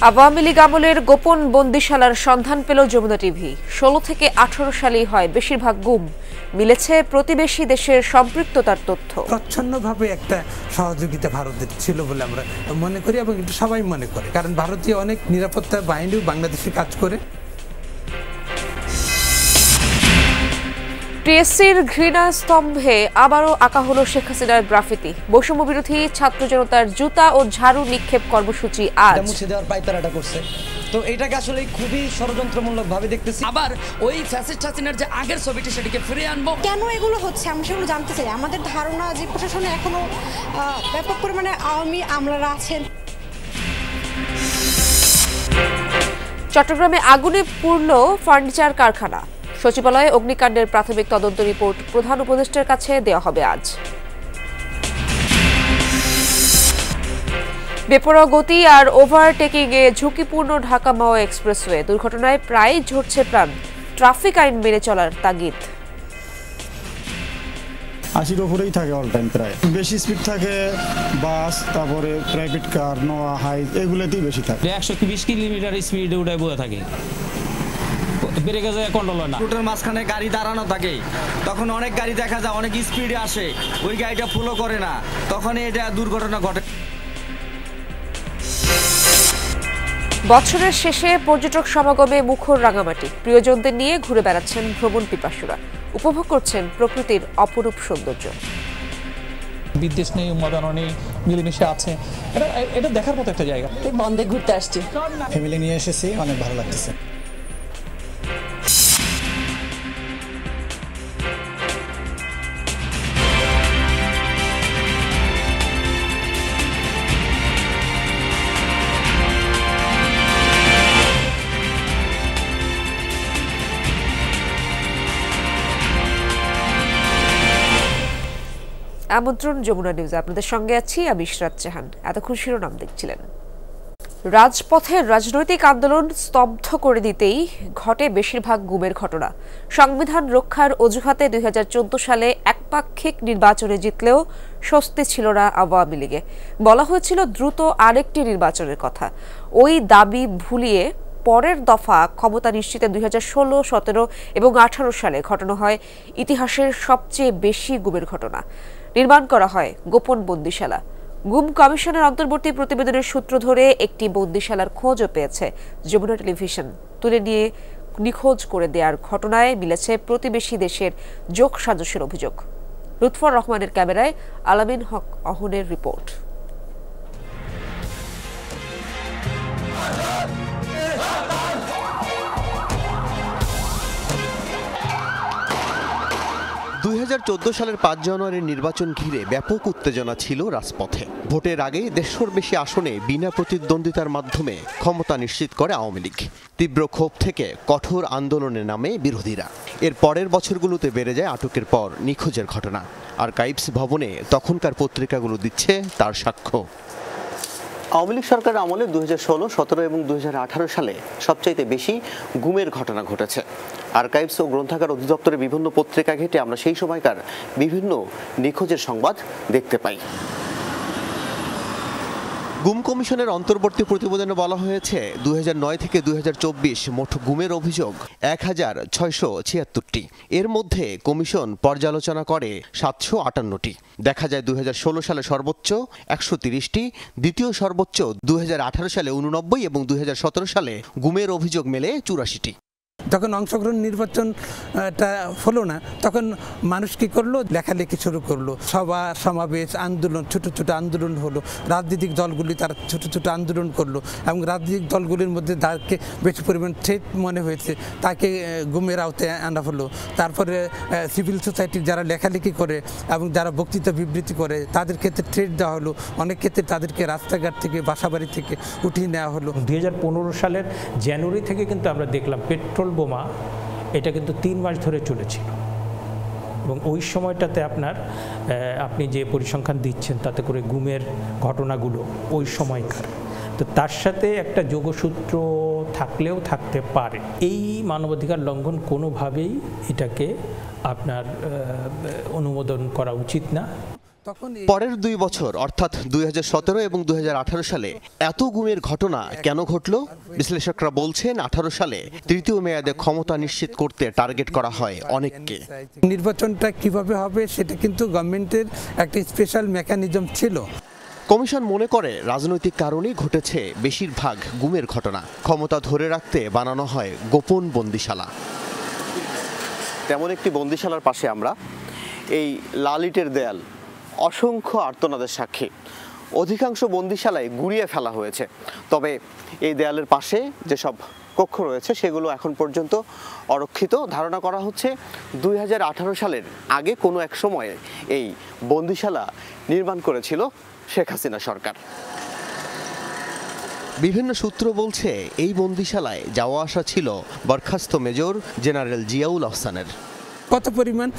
আওয়ামী লীগ আমলের গোপন বন্দিশালার সন্ধান পেল যমুনা টিভি। 16 থেকে 18 সালেই হয় বেশিরভাগ গুম। মিলেছে প্রতিবেশী দেশের সম্পৃক্ততার তথ্য। প্রচ্ছন্নভাবে একটা সহযোগিতা ভারতের ছিল বলে আমরা মনে করি এবং এটা সবাই মনে করে, কারণ ভারতীয় অনেক নিরাপত্তা বাহিনীও বাংলাদেশে কাজ করে। টিএসসির ঘৃণা স্তম্ভে আবারও আঁকা হলো শেখ হাসিনার গ্রাফিতি। বৈষম্য বিরোধী ছাত্র জনতার জুতা ও ঝাড়ু নিক্ষেপ কর্মসূচি আজ মুছে দেওয়ার পায়তারাটা করছে। তো এটাকে আসলে খুবই ষড়যন্ত্রমূলক ভাবে দেখতেছি। আবার ওই ফ্যাসিস্ট হাসিনার যে আগের ছবিটি সেটিকে ফিরিয়ে আনবো। কেন এগুলো হচ্ছে আমরা সেগুলো জানতে চাই। আমাদের ধারণা যে প্রশাসনে এখনো ব্যাপক পরিমাণে আওয়ামী আমলারা আছেন। চট্টগ্রামে আগুনে পুড়ল ফার্নিচার কারখানা। সচিবালয়ে অগ্নিকাণ্ডের প্রাথমিক তদন্ত রিপোর্ট প্রধান উপদেষ্টার কাছে দেওয়া হবে আজ। বেপরোয়া গতি আর ওভারটেকিংয়ে ঝুঁকিপূর্ণ ঢাকা মাওয়া এক্সপ্রেসওয়ে দুর্ঘটনায় প্রায় ঝরছে প্রাণ। ট্রাফিক আইন মেনে চলার তাগিদ। 80-র উপরেই থাকে অল টাইম, প্রায় বেশি স্পিড থাকে বাস, তারপরে প্রাইভেট কার, নোয়া, হাই, এগুলোতেই বেশি থাকে। 120 কিলোমিটার স্পিডে উঠে বয়ে থাকে, ব্রেকে যায় কন্ট্রোল হয় না। রুটের মাঝখানে গাড়ি দাঁড়ানো থাকে, তখন অনেক গাড়ি দেখা যায় অনেক স্পিডে আসে, ওই গাড়িটা ফলো করে না, তখন এটা দুর্ঘটনা ঘটে। বছরের শেষে পর্যটক সমাগমে মুখর রাঙামাটি। প্রিয়জনদের নিয়ে ঘুরে বেড়াচ্ছেন ভ্রমণ পিপাসুরা। উপভোগ করছেন প্রকৃতির অপরূপ সৌন্দর্য। বিদ্বেষ নেই, উন্মাদনা নেই, মিলেমিশে আছে। এটা দেখার মতো একটা জায়গা। বন্ধে ঘুরতে আসছি, ফ্যামিলি নিয়ে এসেছি, অনেক ভালো লাগতেছে। আমন্ত্রণ যমুনা নিউজে, আপনাদের সঙ্গে আছি আমি ইশরাত জাহান। এতক্ষণ শিরোনাম দেখছিলেন। রাজপথের রাজনৈতিক আন্দোলন স্তব্ধ করে দিতেই ঘটে বেশিরভাগ গুমের ঘটনা। সংবিধান রক্ষার অজুহাতে 2014 সালে একপাক্ষিক নির্বাচনে জিতলেও স্বস্তি ছিল না আওয়ামী লীগে। বলা হয়েছিল দ্রুত আরেকটি নির্বাচনের কথা। ওই দাবি ভুলিয়ে পরের দফা ক্ষমতা নিশ্চিতে 2016, 17 এবং 18 সালে ঘটানো হয় ইতিহাসের সবচেয়ে বেশি গুমের ঘটনা। নির্মাণ করা হয় গোপন বন্দিশালা। গুম কমিশনের অন্তর্বর্তী প্রতিবেদনের সূত্র ধরে একটি বন্দিশালার খোঁজও পেয়েছে যমুনা টেলিভিশন। তুলে নিয়ে নিখোঁজ করে দেওয়ার ঘটনায় মিলেছে প্রতিবেশী দেশের যোগ সাজসের অভিযোগ। লুৎফর রহমানের ক্যামেরায় আলামিন হক অহনের রিপোর্ট। সালের 5 জানুয়ারির নির্বাচন ঘিরে ব্যাপক উত্তেজনা ছিল রাজপথে। ভোটের আগে 150-র বেশি আসনে বিনা প্রতিদ্বন্দ্বিতার মাধ্যমে ক্ষমতা নিশ্চিত করে আওয়ামী লীগ। তীব্র ক্ষোভ থেকে কঠোর আন্দোলনে নামে বিরোধীরা। এর পরের বছরগুলোতে বেড়ে যায় আটকের পর নিখোঁজের ঘটনা। আর্কাইভস ভবনে তখনকার পত্রিকাগুলো দিচ্ছে তার সাক্ষ্য। আওয়ামী লীগ সরকারের আমলে 2016, 17 এবং 2018 সালে সবচাইতে বেশি গুমের ঘটনা ঘটেছে। আর্কাইভস ও গ্রন্থাগার অধিদপ্তরের বিভিন্ন পত্রিকা ঘেঁটে আমরা সেই সময়কার বিভিন্ন নিখোঁজের সংবাদ দেখতে পাই। গুম কমিশনের অন্তর্বর্তী প্রতিবেদনে বলা হয়েছে 2009 থেকে 2024 মোট গুমের অভিযোগ 1676টি। এর মধ্যে কমিশন পর্যালোচনা করে 758টি। দেখা যায় 2016 সালে সর্বোচ্চ 130টি, দ্বিতীয় সর্বোচ্চ 2018 সালে 89 এবং 2017 সালে গুমের অভিযোগ মেলে 84টি। যখন অংশগ্রহণ নির্বাচনটা হলো না, তখন মানুষ কি করলো, লেখালেখি শুরু করলো, সভা সমাবেশ, আন্দোলন, ছোট ছোট আন্দোলন হলো। রাজনৈতিক দলগুলি তারা ছোট ছোট আন্দোলন করলো এবং রাজনৈতিক দলগুলির মধ্যে যাকে বেশি পরিমাণ থ্রেট মনে হয়েছে তাকে গুমের আওতায় আনা হলো। তারপরে সিভিল সোসাইটির যারা লেখালেখি করে এবং যারা বক্তৃতা বিবৃতি করে তাদের ক্ষেত্রে থ্রেট দেওয়া হলো। অনেক ক্ষেত্রে তাদেরকে রাস্তাঘাট থেকে, বাসাবাড়ি থেকে উঠিয়ে নেওয়া হলো। 2015 সালের জানুয়ারি থেকে কিন্তু আমরা দেখলাম পেট্রোল বোমা এটা কিন্তু 3 মাস ধরে চলেছিল এবং ওই সময়টাতে আপনি যে পরিসংখ্যান দিচ্ছেন তাতে করে গুমের ঘটনাগুলো ওই সময়কার, তো তার সাথে একটা যোগসূত্র থাকলেও থাকতে পারে। এই মানবাধিকার লঙ্ঘন কোনোভাবেই এটাকে অনুমোদন করা উচিত না। পরের 2 বছর অর্থাৎ 2017 এবং 2018 সালে এত গুমের ঘটনা কেন ঘটল? বিশ্লেষকরা বলছেন 18 সালে তৃতীয় মেয়াদে ক্ষমতা নিশ্চিত করতে টার্গেট করা হয় অনেককে। নির্বাচনটা কিভাবে হবে সেটা কিন্তু গভর্নমেন্টের একটা স্পেশাল মেকানিজম ছিল। কমিশন মনে করে রাজনৈতিক কারণেই ঘটেছে বেশিরভাগ গুমের ঘটনা। ক্ষমতা ধরে রাখতে বানানো হয় গোপন বন্দিশালা। তেমন একটি বন্দিশালার পাশে আমরা, এই লাল ইটের দেয়াল অসংখ্য আর্তনাদের সাক্ষী। অধিকাংশ বন্দিশালায় গুঁড়িয়ে ফেলা হয়েছে, তবে এই দেয়ালের পাশে যেসব কক্ষ রয়েছে সেগুলো এখন পর্যন্ত অরক্ষিত। ধারণা করা হচ্ছে 2018 সালের আগে কোনো এক সময়ে এই বন্দিশালা নির্মাণ করেছিল শেখ হাসিনা সরকার। বিভিন্ন সূত্র বলছে এই বন্দিশালায় যাওয়া আসা ছিল বরখাস্ত মেজর জেনারেল জিয়াউল আহসানের। কত পরিমাণ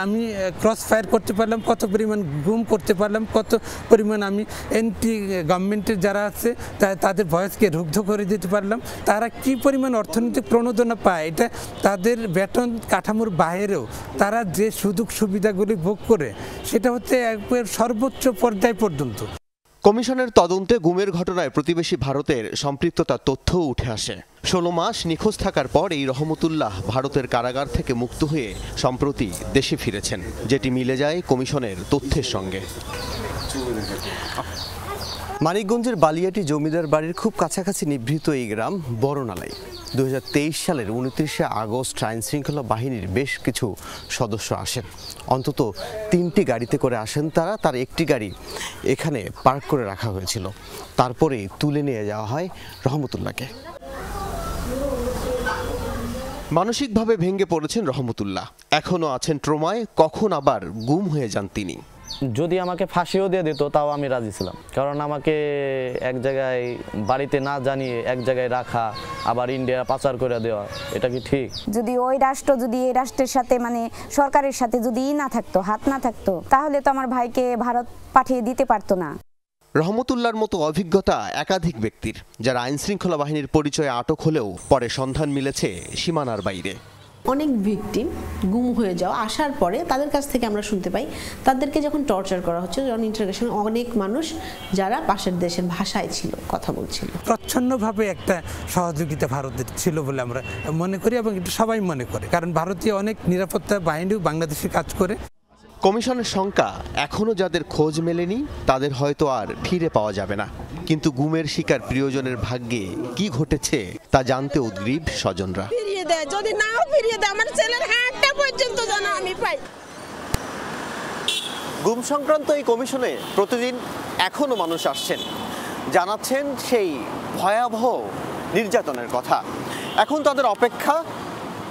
আমি ক্রস ফায়ার করতে পারলাম, কত পরিমাণ গুম করতে পারলাম, কত পরিমাণ আমি এন্টি গভর্নমেন্টের যারা আছে তাদের ভয়েসকে রুগ্ধ করে দিতে পারলাম। তারা কি পরিমাণ অর্থনৈতিক প্রণোদনা পায়, এটা তাদের বেতন কাঠামোর বাইরেও তারা যে সুযোগ সুবিধাগুলি ভোগ করে সেটা হচ্ছে একবার সর্বোচ্চ পর্যায় পর্যন্ত। কমিশনের তদন্তে গুমের ঘটনায় প্রতিবেশী ভারতের সম্পৃক্ততার তথ্যও উঠে আসে। 16 মাস নিখোঁজ থাকার পর এই রহমতুল্লাহ ভারতের কারাগার থেকে মুক্ত হয়ে সম্প্রতি দেশে ফিরেছেন, যেটি মিলে যায় কমিশনের তথ্যের সঙ্গে। মানিকগঞ্জের বালিয়াটি জমিদার বাড়ির খুব কাছাকাছি নিভৃত এই গ্রাম বড়নালাই। 2023 সালের 29শে আগস্ট আইন শৃঙ্খলা বাহিনীর বেশ কিছু সদস্য আসেন। অন্তত 3টি গাড়িতে করে আসেন তারা। তার একটি গাড়ি এখানে পার্ক করে রাখা হয়েছিল। তারপরে তুলে নিয়ে যাওয়া হয় রহমতুল্লাহকে। মানসিকভাবে ভেঙে পড়েছেন রহমতুল্লাহ, এখনও আছেন ট্রমায়। কখন আবার গুম হয়ে যান তিনি। যদি আমাকে ফাঁসিও দিয়ে দিত তাও আমি রাজি ছিলাম, কারণ আমাকে এক জায়গায় বাড়িতে না জানিয়ে এক জায়গায় রাখা, আবার ইন্ডিয়া পাচার করে দেওয়া, এটা কি ঠিক? যদি ওই রাষ্ট্র যদি এই রাষ্ট্রের সাথে মানে সরকারের সাথে যদি না থাকতো, হাত না থাকতো, তাহলে তো আমার ভাইকে ভারত পাঠিয়ে দিতে পারতো না। রহমতুল্লাহর মতো অভিজ্ঞতা একাধিক ব্যক্তির, যারা আইন শৃঙ্খলা বাহিনীর পরিচয়ে আটক হলেও পরে সন্ধান মিলেছে সীমানার বাইরে। অনেক ভিকটিম গুম হয়ে যাওয়া আসার পরে তাদের কাছ থেকে আমরা শুনতে পাই তাদেরকে যখন টর্চার করা হচ্ছে, যখন ইন্টারোগেশন, অনেক মানুষ যারা পাশের দেশের ভাষায় ছিল কথা বলছিল। প্রচ্ছন্নভাবে একটা সহযোগিতা ভারতের ছিল বলে আমরা মনে করি এবং এটা সবাই মনে করে, কারণ ভারতীয় অনেক নিরাপত্তা বাহিনীও বাংলাদেশে কাজ করে। কমিশনের শঙ্কা, এখনও যাদের খোঁজ মেলেনি তাদের হয়তো আর ফিরে পাওয়া যাবে না। কিন্তু গুমের শিকার প্রিয়জনের ভাগ্যে কি ঘটেছে তা জানতে উদ্গ্রীব স্বজনরা। যদি নাও ফিরিয়ে দেয়, আমার ছেলের হাতটা পর্যন্ত যেন আমি পাই। গুম সংক্রান্ত এই কমিশনে প্রতিদিন এখনো মানুষ আসছেন, জানাচ্ছেন সেই ভয়াবহ নির্যাতনের কথা। এখন তাদের অপেক্ষা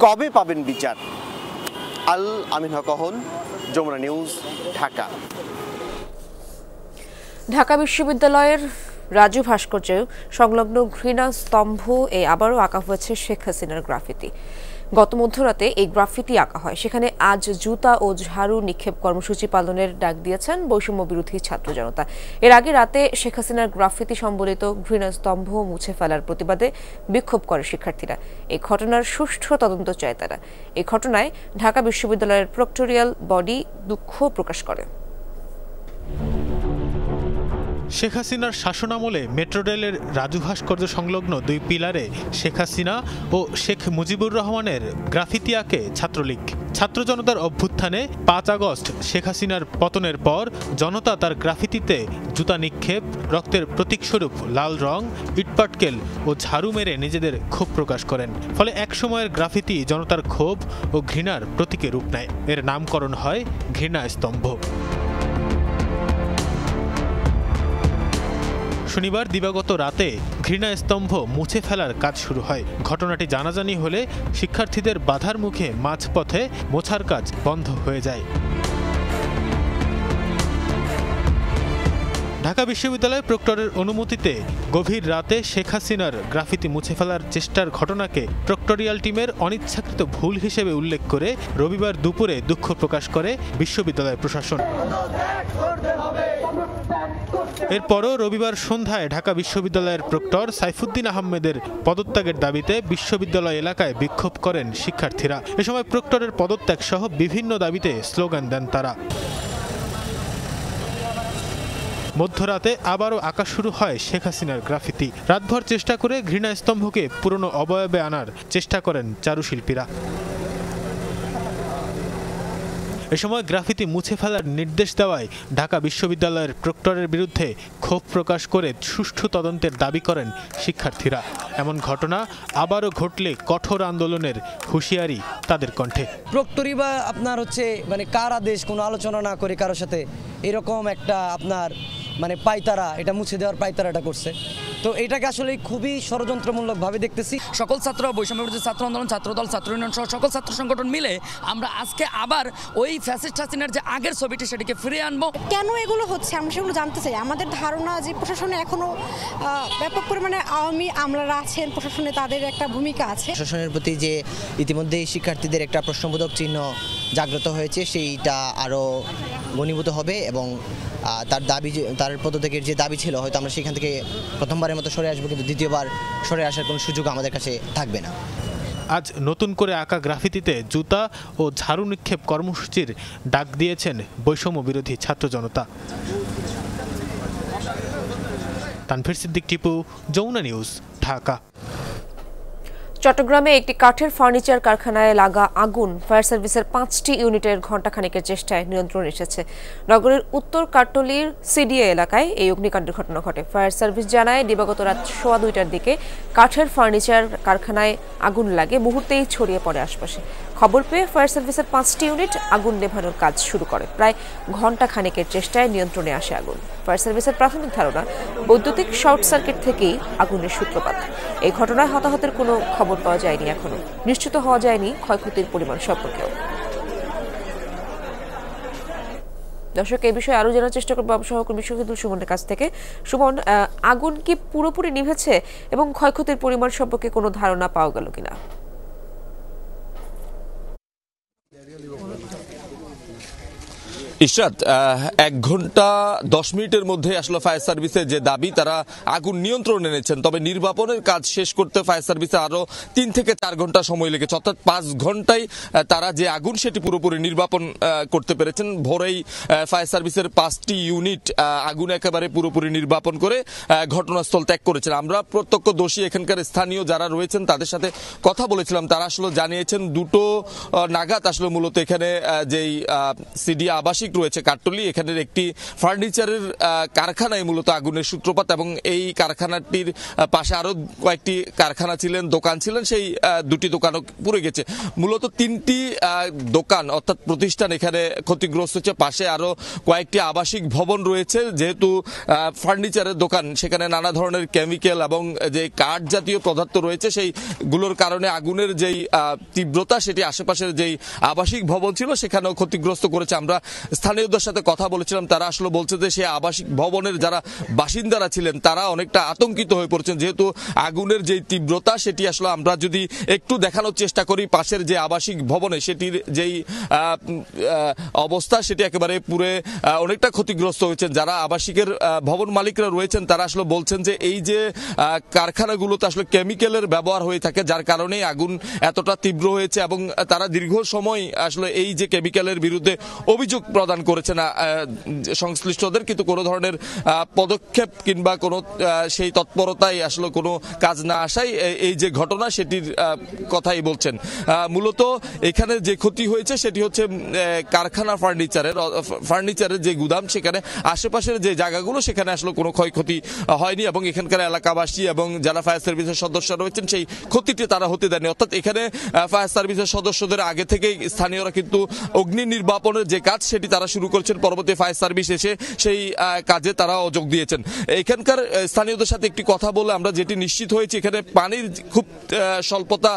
কবে পাবেন বিচার। আল আমিন হক, যমুনা নিউজ, ঢাকা। ঢাকা বিশ্ববিদ্যালয়ের রাজু ভাস্কর্য সংলগ্ন ঘৃণা স্তম্ভ আবারও আঁকা হয়েছে শেখ হাসিনার গ্রাফিতি। গত মধ্যরাতে এই গ্রাফিতি আঁকা হয়। সেখানে আজ জুতা ও ঝাড়ু নিক্ষেপ কর্মসূচি পালনের ডাক দিয়েছেন বৈষম্য বিরোধী ছাত্র জনতা। এর আগে রাতে শেখ হাসিনার গ্রাফিতি সম্বলিত ঘৃণা স্তম্ভ মুছে ফেলার প্রতিবাদে বিক্ষোভ করে শিক্ষার্থীরা। এই ঘটনার সুষ্ঠু তদন্ত চায় তারা। এই ঘটনায় ঢাকা বিশ্ববিদ্যালয়ের প্রক্টোরিয়াল বডি দুঃখ প্রকাশ করে। শেখ হাসিনার শাসনামলে মেট্রো রেলের রাজু ভাস্কর্য সংলগ্ন 2 পিলারে শেখ হাসিনা ও শেখ মুজিবুর রহমানের গ্রাফিতি আঁকে ছাত্রলীগ। ছাত্র জনতার অভ্যুত্থানে 5 আগস্ট শেখ হাসিনার পতনের পর জনতা তার গ্রাফিতিতে জুতা নিক্ষেপ, রক্তের প্রতীকস্বরূপ লাল রং, ইটপাটকেল ও ঝাড়ু মেরে নিজেদের ক্ষোভ প্রকাশ করেন। ফলে একসময়ের গ্রাফিতি জনতার ক্ষোভ ও ঘৃণার প্রতীকে রূপ নেয়। এর নামকরণ হয় ঘৃণা স্তম্ভ। শনিবার দিবাগত রাতে ঘৃণা স্তম্ভ মুছে ফেলার কাজ শুরু হয়। ঘটনাটি জানাজানি হলে শিক্ষার্থীদের বাধার মুখে মাঝপথে মোছার কাজ বন্ধ হয়ে যায়। ঢাকা বিশ্ববিদ্যালয় প্রক্টরের অনুমতিতে গভীর রাতে শেখ হাসিনার গ্রাফিতি মুছে ফেলার চেষ্টার ঘটনাকে প্রক্টোরিয়াল টিমের অনিচ্ছাকৃত ভুল হিসেবে উল্লেখ করে রবিবার দুপুরে দুঃখ প্রকাশ করে বিশ্ববিদ্যালয় প্রশাসন। এরপরও রবিবার সন্ধ্যায় ঢাকা বিশ্ববিদ্যালয়ের প্রক্টর সাইফুদ্দিন আহমেদের পদত্যাগের দাবিতে বিশ্ববিদ্যালয় এলাকায় বিক্ষোভ করেন শিক্ষার্থীরা। এ সময় প্রক্টরের পদত্যাগ সহ বিভিন্ন দাবিতে স্লোগান দেন তারা। মধ্যরাতে আবারও আঁকা শুরু হয় শেখ হাসিনার গ্রাফিতি। রাতভর চেষ্টা করে ঘৃণা স্তম্ভকে পুরনো অবয়বে আনার চেষ্টা করেন চারুশিল্পীরা। এ সময় গ্রাফিতি মুছে ফেলার নির্দেশ দেওয়ায় ঢাকা বিশ্ববিদ্যালয়ের প্রক্টরের বিরুদ্ধে ক্ষোভ প্রকাশ করে সুষ্ঠু তদন্তের দাবি করেন শিক্ষার্থীরা। এমন ঘটনা আবারও ঘটলে কঠোর আন্দোলনের হুঁশিয়ারি তাদের কণ্ঠে। প্রক্টরি বা আপনার হচ্ছে মানে কার আদেশ কোনো আলোচনা না করে কারোর সাথে এরকম একটা আপনার মানে পাইতারা, এটা মুছে দেওয়ার পাইতারাটা করছে। তো এটাকে আসলে খুবই ষড়যন্ত্রমূলকভাবে দেখতেছি। সকল ছাত্র বৈষম্যবিরোধী ছাত্র আন্দোলন, ছাত্রদল, ছাত্র ইউনিয়ন সহ সকল ছাত্র সংগঠন মিলে আমরা আজকে আবার ওই ফ্যাসিস্ট হাসিনার যে আগের ছবিটি সেটিকে ফিরিয়ে আনবো। কেন এগুলো হচ্ছে আমরা সেগুলো জানতে চাই। আমাদের ধারণা যে প্রশাসনে এখনো ব্যাপক পরিমাণে আওয়ামী আমলারা আছেন, প্রশাসনে তাদের একটা ভূমিকা আছে। প্রশাসনের প্রতি যে ইতিমধ্যে শিক্ষার্থীদের একটা প্রশ্নবোধক চিহ্ন জাগ্রত হয়েছে সেইটা আরও ঘনীভূত হবে এবং তার দাবি, তার পদত্যাগের যে দাবি ছিল হয়তো আমরা সেখান থেকে প্রথমবারের মতো সরে আসবো, কিন্তু দ্বিতীয়বার সরে আসার কোনো সুযোগ আমাদের কাছে থাকবে না। আজ নতুন করে আঁকা গ্রাফিতিতে জুতা ও ঝাড়ু নিক্ষেপ কর্মসূচির ডাক দিয়েছেন বৈষম্য বিরোধী ছাত্র জনতা। তানভীর সিদ্দিক টিপু, যমুনা নিউজ, ঢাকা। চট্টগ্রামে একটি কাঠের ফার্নিচার কারখানায় লাগা আগুন ফায়ার সার্ভিসের 5টি ইউনিটের ঘণ্টাখানেকের চেষ্টায় নিয়ন্ত্রণে এসেছে। নগরের উত্তর কাট্টলীর সিডিএ এলাকায় এই অগ্নিকাণ্ডের ঘটনা ঘটে। ফায়ার সার্ভিস জানায় দিবাগত রাত 2:15টার দিকে কাঠের ফার্নিচার কারখানায় আগুন লাগে, মুহূর্তেই ছড়িয়ে পড়ে আশপাশে। খবর পেয়ে ফায়ার সার্ভিসের 5টি ইউনিট আগুন নেভানোর কাজ শুরু করে। প্রায় ঘণ্টাখানেকের চেষ্টায় নিয়ন্ত্রণে আসে আগুন। ফায়ার সার্ভিসের প্রাথমিক ধারণা বৈদ্যুতিক শর্ট সার্কিট থেকেই আগুনের সূত্রপাত। এই ঘটনায় হতাহতের কোনো খবর পাওয়া যায়নি, এখনো নিশ্চিত হওয়া যায়নি ক্ষয়ক্ষতির পরিমাণ সম্পর্কেও। দর্শক, এই বিষয়ে আরো জানার চেষ্টা করবো সহকর্মী শহীদুল সুমনের কাছ থেকে। সুমন, আগুন কি পুরোপুরি নিভেছে এবং ক্ষয়ক্ষতির পরিমাণ সম্পর্কে কোনো ধারণা পাওয়া গেল কিনা? ইশরাত, 1 ঘন্টা 10 মিনিটের মধ্যে আসলে ফায়ার সার্ভিসের যে দাবি তারা আগুন নিয়ন্ত্রণে এনেছেন, তবে নির্বাপনের কাজ শেষ করতে ফায়ার সার্ভিসে আরো 3 থেকে 4 ঘন্টা সময় লেগেছে, অর্থাৎ 5 ঘন্টায় তারা যে আগুন সেটি পুরোপুরি নির্বাপন করতে পেরেছেন। ভোরেই ফায়ার সার্ভিসের 5টি ইউনিট আগুন একেবারে পুরোপুরি নির্বাপন করে ঘটনাস্থল ত্যাগ করেছেন। আমরা প্রত্যক্ষদর্শী এখানকার স্থানীয় যারা রয়েছেন তাদের সাথে কথা বলেছিলাম, তারা আসলে জানিয়েছেন 2টো নাগাদ আসলে মূলত এখানে যেই সিডি আবাসিক রয়েছে কাট্টলী, এখানের একটি ফার্নিচারের কারখানায় মূলত আগুনের সূত্রপাত এবং এই কারখানাটির পাশে আরো কয়েকটি কারখানা ছিলেন, দোকান ছিলেন, সেই 2টি দোকানও পুড়ে গেছে। মূলত 3টি দোকান অর্থাৎ প্রতিষ্ঠান এখানে ক্ষতিগ্রস্ত হচ্ছে। পাশে আরো কয়েকটি আবাসিক ভবন রয়েছে, যেহেতু ফার্নিচারের দোকান সেখানে নানা ধরনের কেমিক্যাল এবং যে কাঠ জাতীয় পদার্থ রয়েছে সেইগুলোর কারণে আগুনের যেই তীব্রতা সেটি আশেপাশের যেই আবাসিক ভবন ছিল সেখানেও ক্ষতিগ্রস্ত করেছে। আমরা স্থানীয়দের সাথে কথা বলেছিলাম, তারা আসলে বলছে যে সেই আবাসিক ভবনের যারা বাসিন্দারা ছিলেন তারা অনেকটা আতঙ্কিত হয়ে পড়েছেন, যেহেতু আগুনের যে তীব্রতা সেটি আসলে আমরা যদি একটু দেখানোর চেষ্টা করি পাশের যে আবাসিক ভবনে সেটির যেই অবস্থা সেটি একেবারে পুরে অনেকটা ক্ষতিগ্রস্ত হয়েছেন। যারা আবাসিকের ভবন মালিকরা রয়েছেন তারা আসলে বলছেন যে এই যে কারখানাগুলোতে আসলে কেমিক্যালের ব্যবহার হয়ে থাকে, যার কারণে আগুন এতটা তীব্র হয়েছে এবং তারা দীর্ঘ সময় আসলে এই যে কেমিক্যালের বিরুদ্ধে অভিযোগ প্রদান করেছে না সংশ্লিষ্টদের, কিন্তু কোনো ধরনের পদক্ষেপ কিংবা কোনো সেই তৎপরতায় আসলে কোনো কাজ না আসায় এই যে ঘটনা সেটির কথাই বলছেন। মূলত এখানে যে ক্ষতি হয়েছে সেটি হচ্ছে কারখানা ফার্নিচারের যে গুদাম, সেখানে আশেপাশের যে জায়গাগুলো সেখানে আসলে কোনো ক্ষয়ক্ষতি হয়নি এবং এখানকার এলাকাবাসী এবং যারা ফায়ার সার্ভিসের সদস্য রয়েছেন সেই ক্ষতিটি তারা হতে দেয়নি। অর্থাৎ এখানে ফায়ার সার্ভিসের সদস্যদের আগে থেকেই স্থানীয়রা কিন্তু অগ্নি নির্বাপনের যে কাজ সেটি তারা শুরু করেছেন, পরবর্তী ফায়ার সার্ভিস এসে সেই কাজে তারা যোগ দিয়েছেন। এখানকার স্থানীয়দের সাথে একটি কথা বলে আমরা যেটি নিশ্চিত হয়েছি, এখানে পানির খুব স্বল্পতা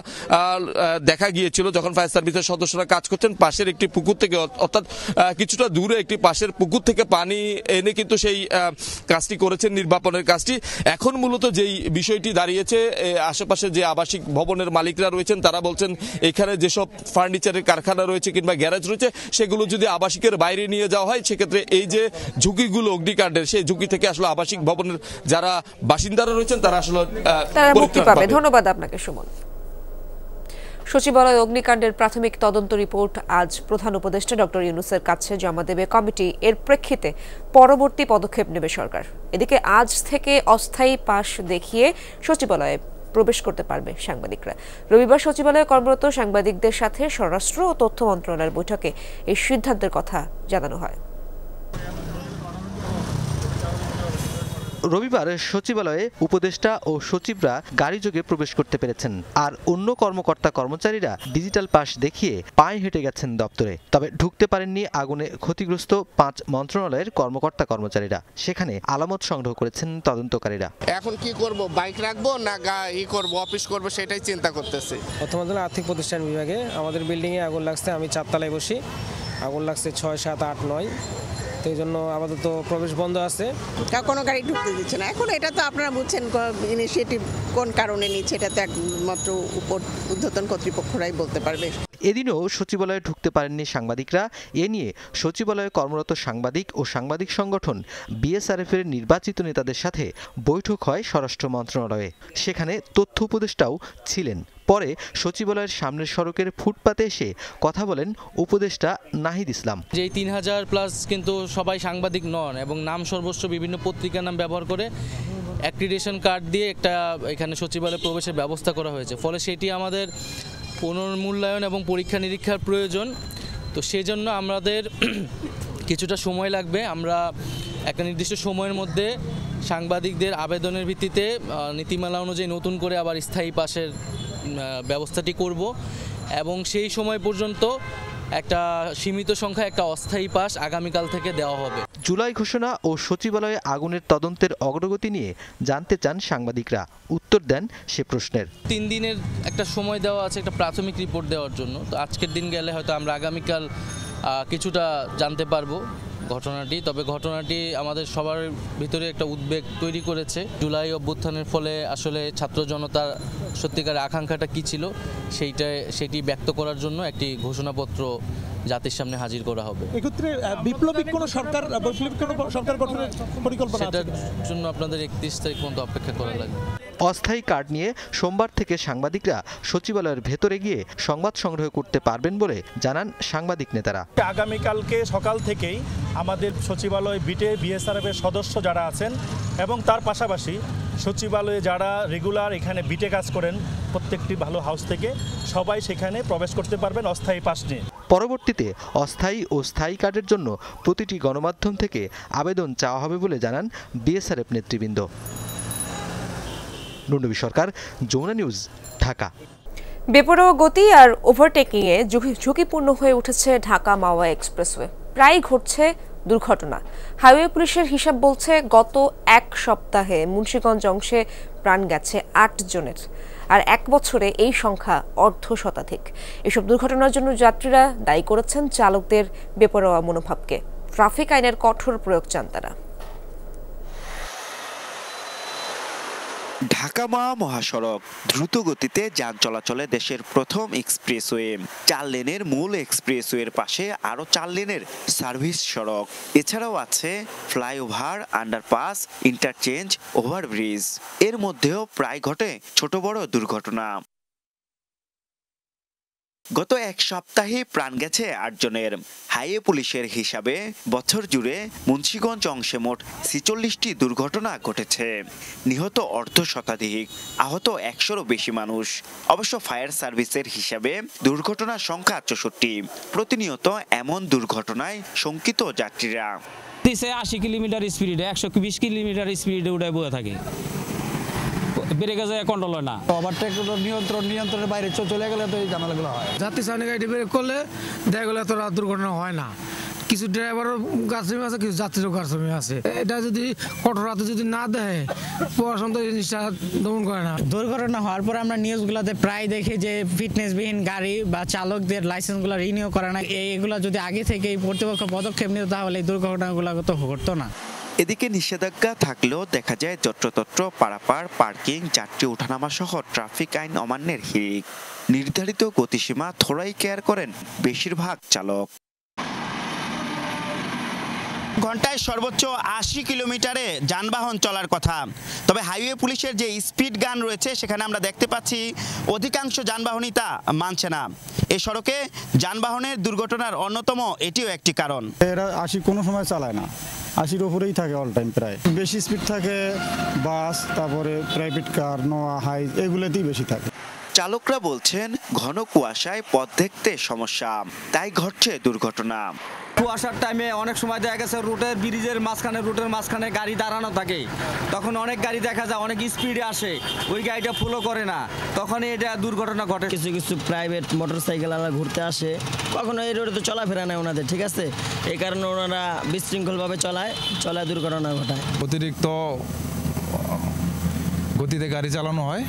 দেখা গিয়েছিল যখন ফায়ার সার্ভিসের সদস্যরা কাজ করছেন। পাশের একটি পুকুর থেকে অর্থাৎ কিছুটা দূরে একটি পাশের পুকুর থেকে পানি এনে কিন্তু সেই কাজটি করেছেন, নির্বাপনের কাজটি। এখন মূলত যেই বিষয়টি দাঁড়িয়েছে, আশেপাশে যে আবাসিক ভবনের মালিকরা রয়েছেন তারা বলছেন এখানে যেসব ফার্নিচারের কারখানা রয়েছে কিংবা গ্যারেজ রয়েছে সেগুলো যদি আবাসিকের বাইরে নিয়ে যাওয়া হয় সেক্ষেত্রে এই যে ঝুঁকিগুলো অগ্নিকাণ্ডের, সেই ঝুঁকি থেকে আসলে আবাসিক ভবনের যারা বাসিন্দারা রয়েছেন তারা আসলে মুক্তি পাবে। ধন্যবাদ আপনাকে সুমন। সচিবালয় অগ্নিকাণ্ডের প্রাথমিক তদন্ত রিপোর্ট আজ প্রধান উপদেষ্টা ডক্টর ইউনূসের কাছে জমা দেবে কমিটি। এর প্রেক্ষিতে পরবর্তী পদক্ষেপ নেবে সরকার। এদিকে আজ থেকে অস্থায়ী পাস দেখিয়ে সচিবালয়ে প্রবেশ করতে পারবে সাংবাদিকরা। রবিবার সচিবালয়ে কর্মরত সাংবাদিকদের সাথে স্বরাষ্ট্র ও তথ্য মন্ত্রণালয়ের বৈঠকে এই সিদ্ধান্তের কথা জানানো হয়। রবিবার সচিবালয়ে উপদেষ্টা ও সচিবরা গাড়িযোগে প্রবেশ করতে পেরেছেন, আর অন্য কর্মকর্তা কর্মচারীরা ডিজিটাল পাস দেখিয়ে পায়ে হেঁটে গেছেন দপ্তরে। তবে ঢুকতে পারেননি আগুনে ক্ষতিগ্রস্ত 5 মন্ত্রণালয়ের কর্মকর্তা কর্মচারীরা। সেখানে আলামত সংগ্রহ করেছেন তদন্তকারীরা। এখন কি করব, বাইক রাখবো না করব, অফিস করব, সেটাই চিন্তা করতেছি। প্রথম আর্থিক প্রতিষ্ঠান বিভাগে আমাদের বিল্ডিংয়ে আগুন লাগছে। আমি 4 তলায় বসি। আগুন লাগছে 6, 7, 8, 9। এই জন্য আপাতত প্রবেশ বন্ধ আছে, কোনো গাড়ি ঢুকতে দিচ্ছে না। এখন এটা তো আপনারা বুঝছেন ইনিশিয়েটিভ কোন কারণে নিচ্ছে, এটা তো একমাত্র ঊর্ধ্বতন কর্তৃপক্ষরাই বলতে পারবে। এদিনও সচিবালয়ে ঢুকতে পারেননি সাংবাদিকরা। এ নিয়ে সচিবালয়ে কর্মরত সাংবাদিক ও সাংবাদিক সংগঠন বিএসআরএফের নির্বাচিত নেতাদের সাথে বৈঠক হয় স্বরাষ্ট্র মন্ত্রণালয়ে। সেখানে তথ্য উপদেষ্টাও ছিলেন। পরে সচিবালয়ের সামনের সড়কের ফুটপাতে এসে কথা বলেন উপদেষ্টা নাহিদ ইসলাম। যে 3000+ কিন্তু সবাই সাংবাদিক নন এবং নাম সর্বস্ব বিভিন্ন পত্রিকার নাম ব্যবহার করে অ্যাক্রিডিটেশন কার্ড দিয়ে একটা এখানে সচিবালয়ে প্রবেশের ব্যবস্থা করা হয়েছে। ফলে সেটি আমাদের পুনর্মূল্যায়ন এবং পরীক্ষা নিরীক্ষার প্রয়োজন। তো সেজন্য আমাদের কিছুটা সময় লাগবে। আমরা একটা নির্দিষ্ট সময়ের মধ্যে সাংবাদিকদের আবেদনের ভিত্তিতে নীতিমালা অনুযায়ী নতুন করে আবার স্থায়ী পাসের ব্যবস্থাটি করব এবং সেই সময় পর্যন্ত একটা সীমিত সংখ্যা একটা অস্থায়ী পাস আগামীকাল থেকে দেওয়া হবে। জুলাই ঘোষণা ও সচিবালয়ে আগুনের তদন্তের অগ্রগতি নিয়ে জানতে চান সাংবাদিকরা। উত্তর দেন সে প্রশ্নের। 3 দিনের একটা সময় দেওয়া আছে একটা প্রাথমিক রিপোর্ট দেওয়ার জন্য। তো আজকের দিন গেলে হয়তো আমরা আগামীকাল কিছুটা জানতে পারবো ঘটনাটি। তবে ঘটনাটি আমাদের সবার ভিতরে একটা উদ্বেগ তৈরি করেছে। জুলাই অভ্যুত্থানের ফলে আসলে ছাত্র জনতার সত্যিকার আকাঙ্ক্ষাটা কি ছিল সেটি ব্যক্ত করার জন্য একটি ঘোষণাপত্র জাতির সামনে হাজির করা হবে। এক্ষেত্রে বিপ্লবী কোনো সরকার গঠনের পরিকল্পনা আছে? সেটার জন্য আপনাদের 31 তারিখ পর্যন্ত অপেক্ষা করা লাগবে। অস্থায়ী কার্ড নিয়ে সোমবার থেকে সাংবাদিকরা সচিবালয়ের ভেতরে গিয়ে সংবাদ সংগ্রহ করতে পারবেন বলে জানান সাংবাদিক নেতারা। আগামীকালকে সকাল থেকেই আমাদের সচিবালয় বিটে বিএসআরএফের সদস্য যারা আছেন এবং তার পাশাপাশি সচিবালয়ে যারা রেগুলার এখানে বিটে কাজ করেন প্রত্যেকটি ভালো হাউস থেকে সবাই সেখানে প্রবেশ করতে পারবেন অস্থায়ী পাস নিয়ে। পরবর্তীতে অস্থায়ী ও স্থায়ী কার্ডের জন্য প্রতিটি গণমাধ্যম থেকে আবেদন চাওয়া হবে বলে জানান বিএসআরএফ নেতৃবৃন্দ। নুনবী সরকার, যমুনা নিউজ, ঢাকা। বেপরোয়া গতি আর ওভারটেকিংয়ে ঝুঁকিপূর্ণ হয়ে উঠেছে ঢাকা মাওয়া এক্সপ্রেসওয়ে। প্রায় ঘটছে দুর্ঘটনা। হাইওয়ে পুলিশের হিসাব বলছে গত 1 সপ্তাহে মুন্সিগঞ্জ অংশে প্রাণ গেছে 8 জনের, আর 1 বছরে এই সংখ্যা অর্ধশতাধিক। এসব দুর্ঘটনার জন্য যাত্রীরা দায়ী করেছেন চালকদের বেপরোয়া মনোভাবকে। ট্রাফিক আইনের কঠোর প্রয়োগ চান তারা। ঢাকা মাওয়া মহাসড়ক দ্রুত গতিতে যান চলাচলে দেশের প্রথম এক্সপ্রেসওয়ে। 4 লেনের মূল এক্সপ্রেসওয়ের পাশে আরো 4 লেনের সার্ভিস সড়ক। এছাড়াও আছে ফ্লাইওভার, আন্ডারপাস, ইন্টারচেঞ্জ, ওভারব্রিজ। এর মধ্যেও প্রায় ঘটে ছোট বড় দুর্ঘটনা। গত 1 সপ্তাহে প্রাণ গেছে 8 জনের। হাইওয়ে পুলিশের হিসাবে বছর জুড়ে মুন্সিগঞ্জ অংশে মোট 46টি দুর্ঘটনা ঘটেছে। নিহত অর্ধশতাধিক, আহত 100-রও বেশি মানুষ। অবশ্য ফায়ার সার্ভিসের হিসাবে দুর্ঘটনার সংখ্যা 64। প্রতিনিয়ত এমন দুর্ঘটনায় শঙ্কিত যাত্রীরা। 80 কিলোমিটার স্পিডে 120 কিলোমিটার স্পিডে উঠে বয়ে থাকে, ব্রেকে যায় কন্ট্রোল হয় না। ওভারটেক নিয়ন্ত্রণের বাইরে চলে গেলে তো এই ঝামেলাগুলো হয়। যাত্রী সামনে গাড়ি ব্রেক করলে দেখা গেলে এত দুর্ঘটনা হয় না। কিছু ড্রাইভারও গাছমি আছে, কিছু যাত্রীরও গাছমি আছে। এটা যদি কঠোর হাতে যদি না দেয় প্রশাসন তো জিনিসটা দমন করে না। দুর্ঘটনা হওয়ার পর আমরা নিউজগুলোতে প্রায় দেখি যে ফিটনেসবিহীন গাড়ি বা চালকদের লাইসেন্সগুলো রিনিউ করে না। এইগুলো যদি আগে থেকে কর্তৃপক্ষ পদক্ষেপ নিত তাহলে এই দুর্ঘটনাগুলো তো ঘটতো না। এদিকে নিষেধাজ্ঞা থাকলেও দেখা যায় যত্রতত্র পারাপার, পার্কিং, যাত্রী ওঠানামা সহ ট্রাফিক আইন অমান্যের হিড়িক। নির্ধারিত গতিসীমা থোড়াই কেয়ার করেন বেশিরভাগ চালক। ঘন্টায় সর্বোচ্চ ৮০ কিলোমিটারে যানবাহন চলার কথা, তবে হাইওয়ে পুলিশের যে স্পিড গান রয়েছে সেখানে আমরা দেখতে পাচ্ছি অধিকাংশ যানবাহনই তা মানছে না। এই সড়কে যানবাহনের দুর্ঘটনার অন্যতম এটিও একটি কারণ। এরা ৮০ কোনো সময় চালায় না, ৮০-র উপরেই থাকে অল টাইম প্রায়। বেশি স্পিড থাকে বাস, তারপরে প্রাইভেট কার, নোয়া, হাইস এগুলোতেই বেশি থাকে। চালকরা বলছেন ঘন কুয়াশায় পথ দেখতে সমস্যা, তাই ঘটছে দুর্ঘটনা। কুয়াশার টাইমে অনেক সময় দেখা গেছে রুটের রুটের মাঝখানে গাড়ি দাঁড়ানো থাকে, তখন অনেক গাড়ি দেখা যায় অনেক স্পিডে আসে, ওই গাড়িটা ফলো করে না, তখনই এটা দুর্ঘটনা ঘটে। কিছু কিছু প্রাইভেট মোটরসাইকেলওয়ালা ঘুরতে আসে, কখনো এই রোডে তো চলাফেরা নেই ওনাদের, ঠিক আছে, এই কারণে ওনারা বিশৃঙ্খলভাবে চলায় দুর্ঘটনা ঘটায়। অতিরিক্ত গতিতে গাড়ি চালানো হয়,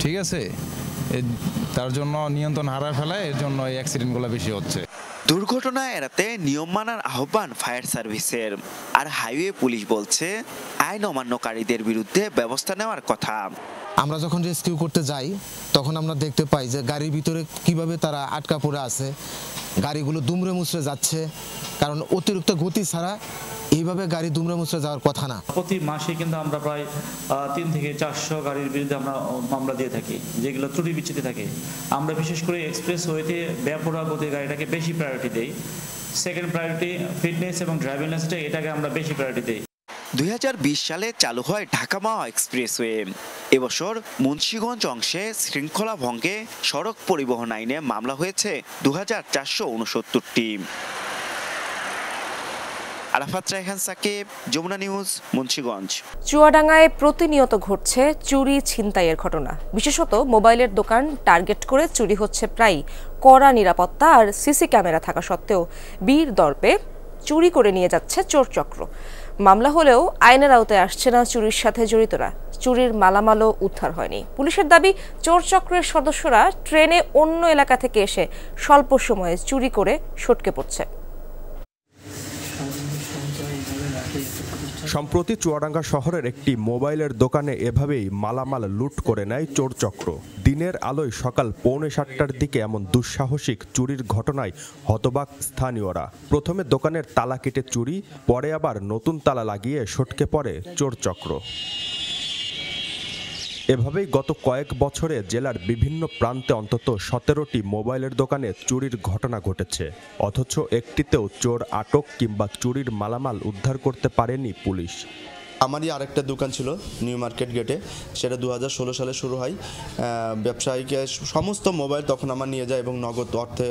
ঠিক আছে, তার জন্য নিয়ন্ত্রণ হারায় ফেলায়, এর জন্য এই অ্যাক্সিডেন্টগুলো বেশি হচ্ছে। দুর্ঘটনা এড়াতে নিয়ম মানার আহ্বান ফায়ার সার্ভিসের, আর হাইওয়ে পুলিশ বলছে আইন অমান্যকারীদের বিরুদ্ধে ব্যবস্থা নেওয়ার কথা। আমরা যখন রেস্কিউ করতে যাই তখন আমরা দেখতে পাই যে গাড়ির ভিতরে কিভাবে তারা আটকা পড়ে আছে, গাড়িগুলো দুমড়ে মুচড়ে যাচ্ছে, কারণ অতিরিক্ত গতি ছাড়া এইভাবে গাড়ি দুমড়ে মুচড়ে যাওয়ার কথা না। প্রতি মাসে কিন্তু আমরা প্রায় 3 থেকে 400 গাড়ির বিরুদ্ধে আমরা মামলা দিয়ে থাকি, যেগুলো ত্রুটি বিচ্যুতি থাকে। আমরা বিশেষ করে এক্সপ্রেস ওয়েতে বেপরোয়া গতির গাড়িটাকে বেশি প্রায়োরিটি দেই। সেকেন্ড প্রায়োরিটি ফিটনেস এবং ড্রাইভিং লাইসেন্স, এটাকে আমরা বেশি প্রায়োরিটি দেই। 2020 সালে চালু হয় ঢাকা মাওয়া এক্সপ্রেসওয়ে। এবছর মুন্সিগঞ্জ অংশে শৃঙ্খলা ভঙ্গে সড়ক পরিবহন আইনে মামলা হয়েছে 2469টি। আরাফাত রায়হান সাকিব, যমুনা নিউজ, মুন্সিগঞ্জ। চুয়াডাঙ্গায় প্রতিনিয়ত ঘটছে চুরি ছিনতাইয়ের ঘটনা, বিশেষত মোবাইলের দোকান টার্গেট করে চুরি হচ্ছে প্রায়। কড়া নিরাপত্তা আর সিসি ক্যামেরা থাকা সত্ত্বেও বীর দর্পে চুরি করে নিয়ে যাচ্ছে চোর চক্র। মামলা হলেও আইনের আওতায় আসছে না চুরির সাথে জড়িতরা। চুরির মালামালও উদ্ধার হয়নি। পুলিশের দাবি, চোর চক্রের সদস্যরা ট্রেনে অন্য এলাকা থেকে এসে স্বল্প সময়ে চুরি করে সটকে পড়ছে। সম্প্রতি চুয়াডাঙ্গা শহরের একটি মোবাইলের দোকানে এভাবেই মালামাল লুট করে নেয় চোর চক্র। দিনের আলোয় সকাল 6:45টার দিকে এমন দুঃসাহসিক চুরির ঘটনায় হতবাক স্থানীয়রা। প্রথমে দোকানের তালা কেটে চুরি, পরে আবার নতুন তালা লাগিয়ে সটকে পড়ে চোর চক্র। এভাবেই গত কয়েক বছরে জেলার বিভিন্ন প্রান্তে অন্তত 17টি মোবাইলের দোকানে চুরির ঘটনা ঘটেছে, অথচ একটিতেও চোর আটক কিংবা চুরির মালামাল উদ্ধার করতে পারেনি পুলিশ। আমারই আরেকটা দোকান ছিল নিউ মার্কেট গেটে, সেটা 2016 সালে শুরু হয়। ব্যবসায়ীকে সমস্ত মোবাইল তখন আমার নিয়ে যায় এবং নগদ অর্থে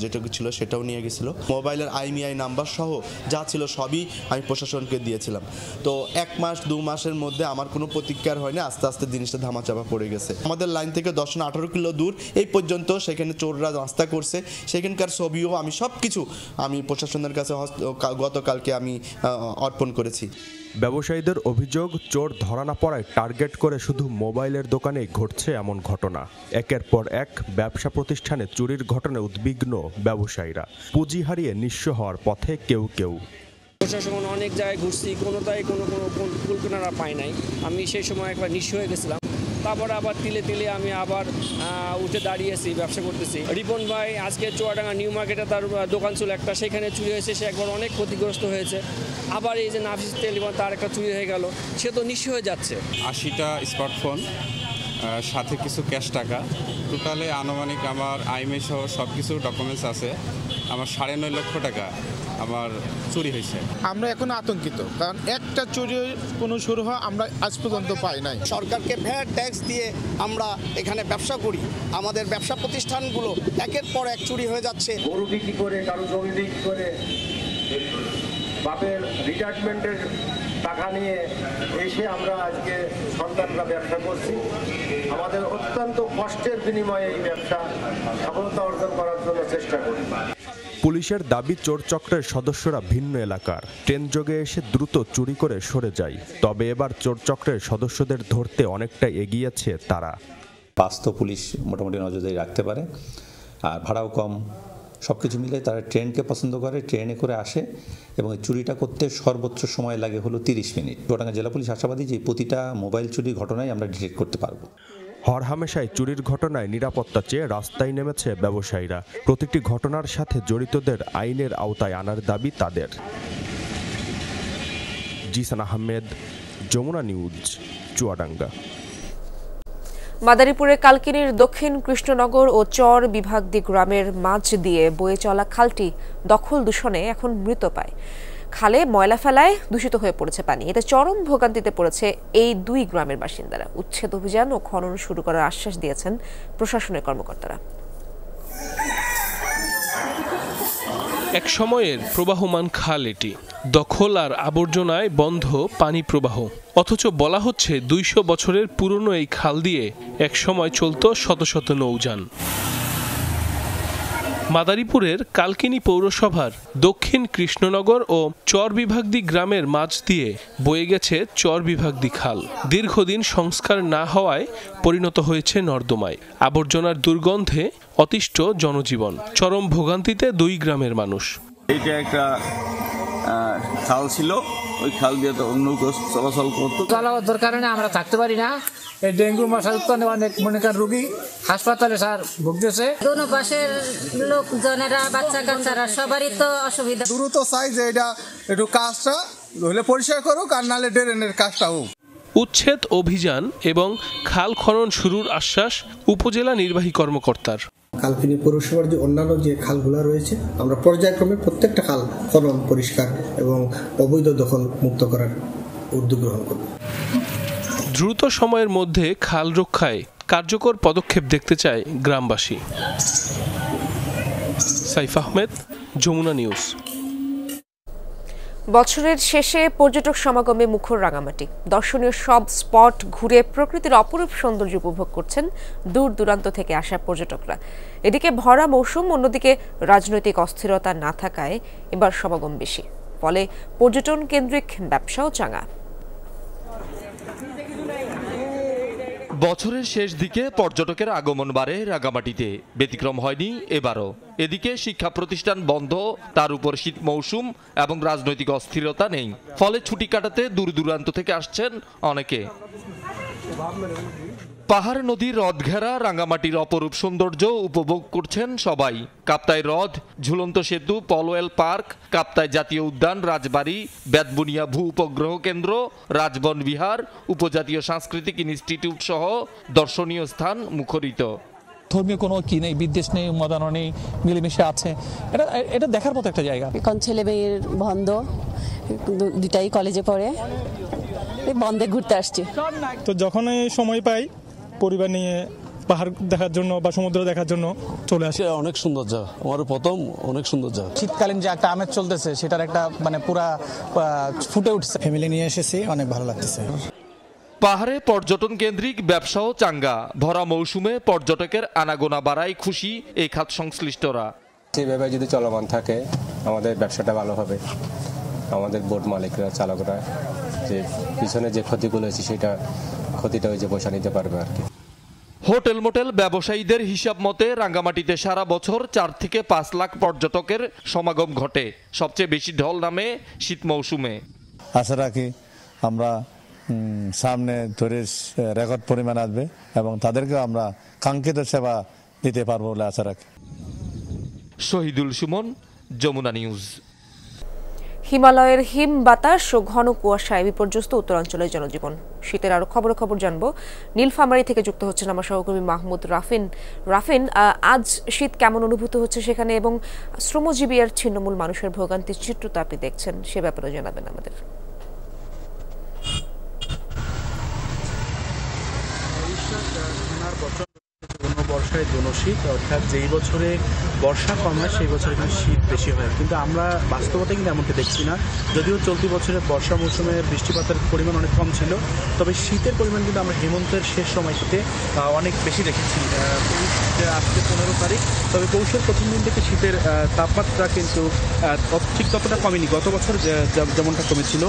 যেটুকু ছিল সেটাও নিয়ে গেছিল। মোবাইলের IMEI নাম্বার সহ যা ছিল সবই আমি প্রশাসনকে দিয়েছিলাম। তো 1 মাস 2 মাসের মধ্যে আমার কোনো প্রতিকার হয়নি, আস্তে আস্তে জিনিসটা ধামাচাপা পড়ে গেছে। আমাদের লাইন থেকে 10 না 18 কিলো দূর এই পর্যন্ত সেখানে চোররা রাস্তা করছে, সেখানকার ছবিও আমি সব কিছু আমি প্রশাসনের কাছে গতকালকে আমি অর্পণ করেছি। ব্যবসায়ীদের অভিযোগ, চোর ধরা না পড়ায় টার্গেট করে শুধু মোবাইলের দোকানেই ঘটছে এমন ঘটনা। একের পর এক ব্যবসা প্রতিষ্ঠানে চুরির ঘটনায় উদ্বিগ্ন ব্যবসায়ীরা। পুঁজি হারিয়ে নিঃস্ব হওয়ার পথে কেউ কেউ। প্রশাসন অনেক জায়গায় ঘুরছি, কোনোটাই কোনো কুলকিনারা পাই নাই। আমি সেই সময় একবার নিঃস্ব হয়ে গেছিলাম, তারপরে আবার তিলে তিলে আমি আবার উঠে দাঁড়িয়েছি, ব্যবসা করতেছি। রিপন ভাই আজকে চুয়াডাঙ্গা নিউ মার্কেটে তার দোকান ছিল একটা, সেখানে চুরি হয়েছে, সে একবার অনেক ক্ষতিগ্রস্ত হয়েছে। আবার এই যে নাফিস টেলিফোন, তার একটা চুরি হয়ে গেল, সে তো নিঃস্ব হয়ে যাচ্ছে। 80টা স্মার্টফোন, সাথে কিছু ক্যাশ টাকা, টোটালে আনুমানিক আমার IMEI সহ সব কিছু ডকুমেন্টস আছে, আমার 9.5 লক্ষ টাকা আমার চুরি হয়েছে। আমরা এখন আতঙ্কিত, কারণ একটা চুরি কোনো শুরু হয় আমরা আজ পর্যন্ত পাই নাই। সরকারকে ভ্যাট ট্যাক্স দিয়ে আমরা এখানে ব্যবসা করি, আমাদের ব্যবসা প্রতিষ্ঠানগুলো একের পর এক চুরি হয়ে যাচ্ছে। গরু বিক্রি করে, কারো জমি বিক্রি করে, বাপের রিটায়ারমেন্টের টাকা নিয়ে এসে আমরা আজকে সন্তানরা ব্যবসা করছি। আমাদের অত্যন্ত কষ্টের বিনিময়ে এই ব্যবসা সফলতা অর্জন করার জন্য চেষ্টা করি। পুলিশের দাবি, চোর চক্রের সদস্যরা ভিন্ন এলাকার, ট্রেন যোগে এসে দ্রুত চুরি করে সরে যায়। তবে এবার চোর চক্রের সদস্যদের ধরতে অনেকটা এগিয়েছে তারা। বাস্তব পুলিশ মোটামুটি নজরদারি রাখতে পারে, আর ভাড়াও কম, সব কিছু মিলে তারা ট্রেনকে পছন্দ করে, ট্রেনে করে আসে এবং চুরিটা করতে সর্বোচ্চ সময় লাগে হলো 30 মিনিট। চুয়াডাঙ্গা জেলা পুলিশ আশাবাদী যে প্রতিটা মোবাইল চুরি ঘটনায় আমরা ডিটেক্ট করতে পারবো। হরহামেশাই চুরির ঘটনায় নিরাপত্তা চেয়ে রাস্তায় নেমেছে ব্যবসায়ীরা। প্রতিটি ঘটনার সাথে জড়িতদের আইনের আওতায় আনার দাবি তাদের। জিসান আহমেদ, যমুনা নিউজ, চুয়াডাঙ্গা। মাদারীপুরের কালকিনির দক্ষিণ কৃষ্ণনগর ও চর বিভাগদি গ্রামের মাঝ দিয়ে বয়ে চলা খালটি দখল দূষণে এখন মৃত পায়। খালে ময়লা ফেলায় দূষিত হয়ে পড়েছে পানি। এতে চরম ভোগান্তিতে পড়েছে এই দুই গ্রামের বাসিন্দারা। উচ্ছেদ অভিযান ও খনন শুরু করার আশ্বাস দিয়েছেন প্রশাসনের কর্মকর্তারা। এক সময়ের প্রবাহমান খাল এটি, দখল আর আবর্জনায় বন্ধ পানি প্রবাহ। অথচ বলা হচ্ছে ২০০ বছরের পুরনো এই খাল দিয়ে এক সময় চলত শত শত নৌযান। মাদারীপুরের কালকিনি পৌরসভার দক্ষিণ কৃষ্ণনগর ও চর বিভাগদি গ্রামের মাঝ দিয়ে বয়ে গেছে চর বিভাগদি খাল। দীর্ঘদিন সংস্কার না হওয়ায় পরিণত হয়েছে নর্দমায়। আবর্জনার দুর্গন্ধে অতিষ্ঠ জনজীবন। চরম ভোগান্তিতে দুই গ্রামের মানুষ। এইটা একটা খাল ছিল, ওই খাল দিয়ে তো নৌকা চলাচল করতো। জলাবদ্ধতার কারণে আমরা থাকতে পারি না। এই ডেঙ্গু মশার উৎপন্ন অনেক মনে করেন রোগী হাসপাতালে স্যার ভুগতেছে। দোনো পাশের লোকজনেরা, বাচ্চা কাচ্চারা সবারই তো অসুবিধা। দ্রুত চাই যে এটা একটু কাজটা হলে পরিষ্কার করুক, আর নাহলে ড্রেনের কাজটা হোক। উচ্ছেদ অভিযান এবং খাল খনন শুরুর আশ্বাস উপজেলা নির্বাহী কর্মকর্তার। কালকিনি পৌরসভার যে অন্যান্য যে খালগুলো রয়েছে, আমরা পর্যায়ক্রমে প্রত্যেকটা খাল খনন, পরিষ্কার এবং অবৈধ দখল মুক্ত করার উদ্যোগ গ্রহণ করব। দ্রুত সময়ের মধ্যে খাল রক্ষায় কার্যকর পদক্ষেপ দেখতে চায় গ্রামবাসী। সাইফ আহমেদ, যমুনা নিউজ। বছরের শেষে পর্যটক সমাগমে মুখর রাঙামাটি। দর্শনীয় সব স্পট ঘুরে প্রকৃতির অপরূপ সৌন্দর্য উপভোগ করছেন দূর দূরান্ত থেকে আসা পর্যটকরা। এদিকে ভরা মৌসুম, অন্যদিকে রাজনৈতিক অস্থিরতা না থাকায় এবার সমাগম বেশি। ফলে পর্যটন কেন্দ্রিক ব্যবসাও চাঙা। বছরের শেষ দিকে পর্যটকের আগমন বাড়ে রাঙামাটিতে, ব্যতিক্রম হয়নি এবারও। এদিকে শিক্ষা প্রতিষ্ঠান বন্ধ, তার উপর শীত মৌসুম এবং রাজনৈতিক অস্থিরতা নেই। ফলে ছুটি কাটাতে দূর দূরান্ত থেকে আসছেন অনেকে। পাহাড় নদীর হ্রদ ঘেরা রাঙামাটির অপরূপ সৌন্দর্য উপভোগ করছেন সবাই। কাপ্তাই হ্রদ, ঝুলন্ত সেতু, পলওয়েল পার্ক, কাপ্তাই জাতীয় উদ্যান, রাজবাড়ি, বেতবুনিয়া ভূ উপগ্রহ কেন্দ্র, রাজবন বিহার, উপজাতীয় সাংস্কৃতিক ইনস্টিটিউট সহ দর্শনীয় স্থান মুখরিত। ধর্মীয় কোনো কি নেই, বিদ্বেষ নেই, উন্মাদনা নেই, মিলেমিশে আছে। এটা দেখার মতো একটা জায়গা। এখন ছেলে মেয়ের বন্ধ, দুটাই কলেজে পড়ে, বন্ধে ঘুরতে আসছে। তো যখনই সময় পাই পরিবার নিয়ে পাহাড় দেখার জন্য বা সমুদ্র দেখার জন্য চলে আসে। অনেক সুন্দর জায়গা, আমার প্রথম অনেক সুন্দর জায়গা। শীতকালীন যে একটা আমেজ চলতেছে, সেটার একটা মানে পুরা ফুটে উঠছে। ফ্যামিলি নিয়ে এসেছি, অনেক ভালো লাগতেছে। পাহাড়ে পর্যটন কেন্দ্রিক ব্যবসাও চাঙ্গা। ভরা মৌসুমে পর্যটকের আনাগোনা বাড়ায় খুশি এই খাত সংশ্লিষ্টরা। সেভাবে যদি চলমান থাকে আমাদের ব্যবসাটা ভালো হবে। আমাদের বোট মালিকরা, চালকরা যে পিছনে যে ক্ষতিগুলো হয়েছে সেটা ক্ষতিটা ওই যে পয়সা নিতে পারবে আর কি। হোটেল মোটেল ব্যবসায়ীদের হিসাব মতে রাঙ্গামাটিতে সারা বছর 4 থেকে 5 লাখ পর্যটকের সমাগম ঘটে। সবচেয়ে বেশি ঢল নামে শীত মৌসুমে। আশা রাখি আমরা সামনে ধরে রেকর্ড পরিমাণ আসবে এবং তাদেরকে আমরা কাঙ্ক্ষিত সেবা দিতে পারবো বলে আশা রাখি। শহীদুল সুমন, যমুনা নিউজ। হিমালয়ের হিম বাতাস ও ঘন কুয়াশায় বিপর্যস্ত উত্তরাঞ্চলের জনজীবন। শীতের আরো খবর জানবো। নীলফামারী থেকে যুক্ত হচ্ছেন আমার সহকর্মী মাহমুদ রাফিন। আজ শীত কেমন অনুভূত হচ্ছে সেখানে, এবং শ্রমজীবী আর ছিন্নমূল মানুষের ভোগান্তির চিত্রটা আপনি দেখছেন, সে ব্যাপারে জানাবেন আমাদের। বর্ষায় জনশীত, অর্থাৎ যেই বছরে বর্ষা কম হয় সেই বছরে কিন্তু শীত বেশি হয়, কিন্তু আমরা বাস্তবতা কিন্তু এমনটা দেখছি না। যদিও চলতি বছরের বর্ষা মৌসুমে বৃষ্টিপাতের পরিমাণ অনেক কম ছিল, তবে শীতের পরিমাণ কিন্তু আমরা হেমন্তের শেষ সময়টিতে অনেক বেশি দেখেছি। আজকে 15 তারিখ, তবে পৌষের প্রথম দিন থেকে শীতের তাপমাত্রা কিন্তু ঠিক ততটা কমেনি। গত বছর যেমনটা কমেছিল।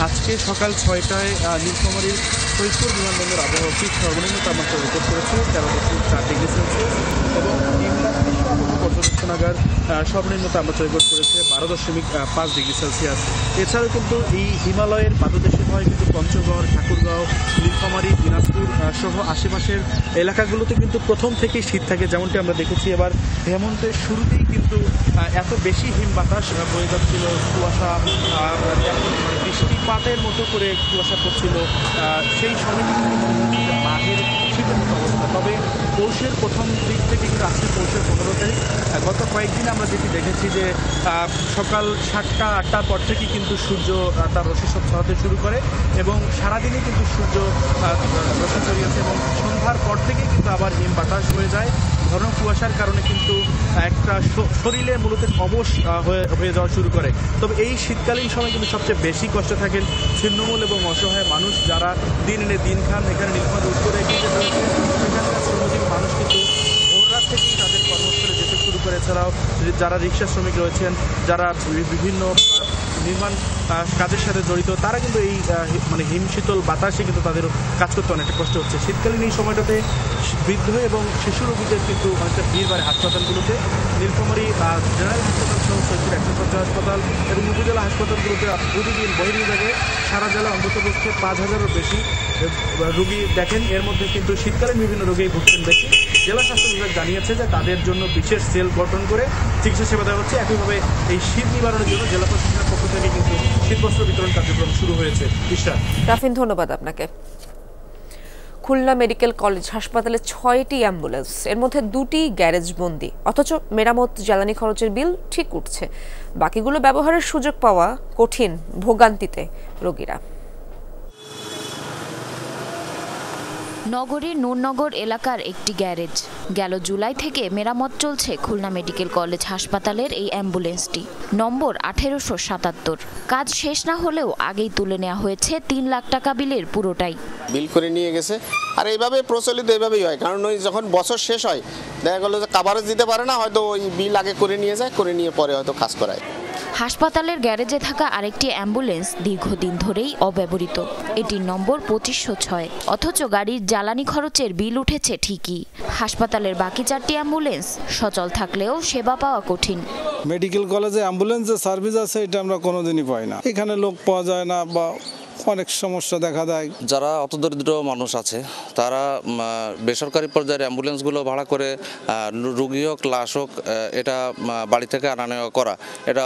আজকে সকাল 6টায় নীলফামারীর ফরিদপুর বিমানবন্দর আবহাওয়া অফিস সর্বনিম্ন তাপমাত্রা রেকর্ড করেছে 13.4 ডিগ্রি সেলসিয়াস এবং নিম্ন পর্যন্ত কৃষ্ণনগর সর্বনিম্ন তাপমাত্রা রেকর্ড করেছে 12.5 ডিগ্রি সেলসিয়াস। এছাড়াও কিন্তু এই হিমালয়ের পাদদেশে হয় কিন্তু পঞ্চগড়, ঠাকুরগাঁও, নীলফামারী, দিনাজপুর সহ আশেপাশের এলাকাগুলোতে কিন্তু প্রথম থেকেই শীত থাকে, যেমনটি আমরা দেখেছি। এবার হেমন্তের শুরুতেই কিন্তু এত বেশি হিম বাতাস বয়ে যাচ্ছিল, কুয়াশা বৃষ্টিপাতের মতো করে কুয়াশা পড়ছিল, সেই সময় কিন্তু মাঘের শীতের মতো অবস্থা। তবে পৌষের প্রথম দিক থেকে কিন্তু আজকে পৌষের 15 তারিখ, গত কয়েকদিন আমরা যেটি দেখেছি যে সকাল 7টা 8টার পর থেকে কিন্তু সূর্য তার রশ্মি ছড়াতে শুরু করে এবং সারাদিনে কিন্তু সূর্য রশ্মি ছড়িয়েছে এবং সন্ধ্যার পর থেকেই কিন্তু আবার হিম বাতাস হয়ে যায়। ঘন কুয়াশার কারণে কিন্তু একটা শরীরে মূলত অবশ হয়ে যাওয়া শুরু করে। তবে এই শীতকালীন সময় কিন্তু সবচেয়ে বেশি কষ্ট থাকেন ছিন্নমূল এবং অসহায় মানুষ, যারা দিন এনে দিন খান। এখানে নীলফামারী উত্তরে এখানকার শ্রমজীবী মানুষ কিন্তু ভোর রাত থেকেই তাদের কর্মস্থলে যেতে শুরু করে। এছাড়াও যারা রিক্সা শ্রমিক রয়েছেন, যারা বিভিন্ন নির্মাণ কাজের সাথে জড়িত, তারা কিন্তু এই মানে হিমশীতল বাতাসে কিন্তু তাদের কাজ করতে অনেকটা কষ্ট হচ্ছে। শীতকালীন এই সময়টাতে বৃদ্ধ এবং শিশু রোগীদের কিন্তু অনেকটা ভিড় বাড়ে হাসপাতালগুলোতে। নীলফামারী জেনারেল হাসপাতাল সহ সৈয়দপুর 150 হাসপাতাল এবং উপজেলা হাসপাতালগুলোতে প্রতিদিন বহির্বিভাগে সারা জেলায় অন্ততপক্ষে 5,000-এরও বেশি রোগী দেখেন। এর মধ্যে কিন্তু শীতকালীন বিভিন্ন রোগেই ভুগছেন বেশি। জেলা স্বাস্থ্য বিভাগ জানিয়েছে যে তাদের জন্য বিশেষ সেল গঠন করে চিকিৎসা সেবা দেওয়া হচ্ছে। একইভাবে এই শীত নিবারণের জন্য জেলা প্রশাসনের পক্ষ থেকে কিন্তু শীতবস্ত্র বিতরণ কার্যক্রম শুরু হয়েছে। রাফিন, ধন্যবাদ আপনাকে। খুলনা মেডিকেল কলেজ হাসপাতালে 6টি অ্যাম্বুলেন্স, এর মধ্যে 2টি গ্যারেজ বন্দি, অথচ মেরামত জ্বালানি খরচের বিল ঠিক উঠছে। বাকিগুলো ব্যবহারের সুযোগ পাওয়া কঠিন, ভোগান্তিতে রোগীরা। নগরীর নূরনগর এলাকার একটি গ্যারেজ। গেল জুলাই থেকে মেরামত চলছে খুলনা মেডিকেল কলেজ হাসপাতালের এই অ্যাম্বুলেন্সটি, নম্বর 1877। কাজ শেষ না হলেও আগেই তুলে নেওয়া হয়েছে 3 লাখ টাকা বিলের পুরোটাই। বিল করে নিয়ে গেছে, আর এইভাবে প্রচলিত এইভাবেই হয়। কারণ ওই যখন বছর শেষ হয় দেখা গেল যে কাভারেজ দিতে পারে না, হয়তো ওই বিল আগে করে নিয়ে যায়, করে নিয়ে পরে হয়তো কাজ করায়। হাসপাতালের গ্যারেজে থাকা আরেকটি অ্যাম্বুলেন্স দীর্ঘদিন ধরেই অব্যবহৃত, এটির নম্বর 2506। অথচ গাড়ির জ্বালানি খরচের বিল উঠেছে ঠিকই। হাসপাতালের বাকি 4টি অ্যাম্বুলেন্স সচল থাকলেও সেবা পাওয়া কঠিন। মেডিকেল কলেজে অ্যাম্বুলেন্সের সার্ভিস আছে, এটা আমরা কোনোদিনই পাই না। এখানে লোক পাওয়া যায় না বা অনেক সমস্যা দেখা দেয়। যারা অতদরিদ্র মানুষ আছে তারা বেসরকারি পর্যায়ের অ্যাম্বুলেন্সগুলো ভাড়া করে রোগী হোক লাশ হোক এটা বাড়ি থেকে আনা নেওয়া করা, এটা